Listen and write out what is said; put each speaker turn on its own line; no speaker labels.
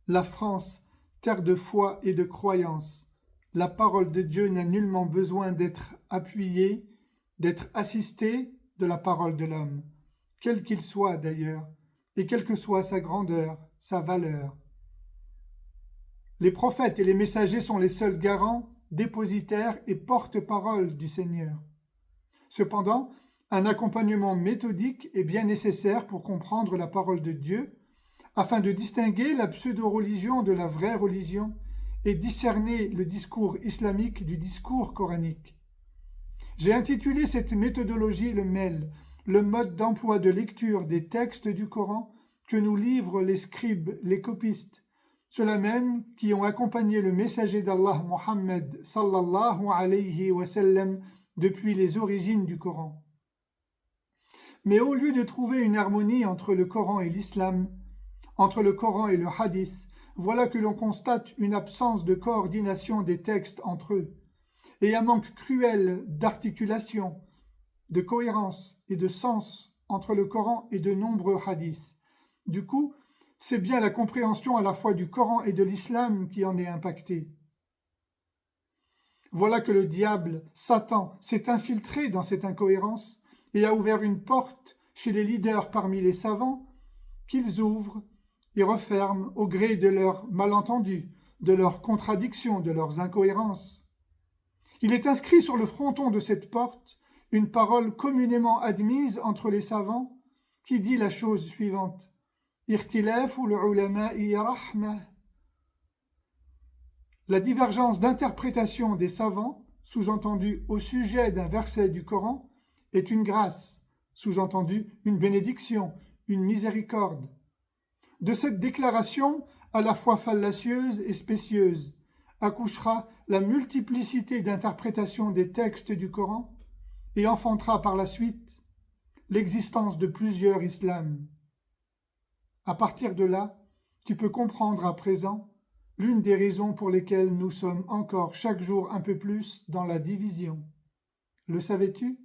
La France, terre de foi et de croyance, la parole de Dieu n'a nullement besoin d'être appuyée, d'être assistée de la parole de l'homme, quel qu'il soit d'ailleurs, et quelle que soit sa grandeur, sa valeur. Les prophètes et les messagers sont les seuls garants, dépositaires et porte-parole du Seigneur. Cependant, un accompagnement méthodique est bien nécessaire pour comprendre la parole de Dieu, afin de distinguer la pseudo-religion de la vraie religion et discerner le discours islamique du discours coranique. J'ai intitulé cette méthodologie le MEL, le mode d'emploi de lecture des textes du Coran que nous livrent les scribes, les copistes, ceux-là même qui ont accompagné le messager d'Allah Mohammed sallallahu alayhi wa sallam depuis les origines du Coran. Mais au lieu de trouver une harmonie entre le Coran et l'islam, entre le Coran et le hadith, voilà que l'on constate une absence de coordination des textes entre eux, et un manque cruel d'articulation, de cohérence et de sens entre le Coran et de nombreux hadiths. Du coup, c'est bien la compréhension à la fois du Coran et de l'islam qui en est impactée. Voilà que le diable, Satan, s'est infiltré dans cette incohérence et a ouvert une porte chez les leaders parmi les savants qu'ils ouvrent et referment au gré de leurs malentendus, de leurs contradictions, de leurs incohérences. Il est inscrit sur le fronton de cette porte une parole communément admise entre les savants qui dit la chose suivante. Ikhtilaful ulama'i rahmah. La divergence d'interprétation des savants, sous-entendu au sujet d'un verset du Coran, est une grâce, sous-entendu une bénédiction, une miséricorde. De cette déclaration, à la fois fallacieuse et spécieuse, accouchera la multiplicité d'interprétations des textes du Coran et enfantera par la suite l'existence de plusieurs islams. À partir de là, tu peux comprendre à présent l'une des raisons pour lesquelles nous sommes encore chaque jour un peu plus dans la division. Le savais-tu ?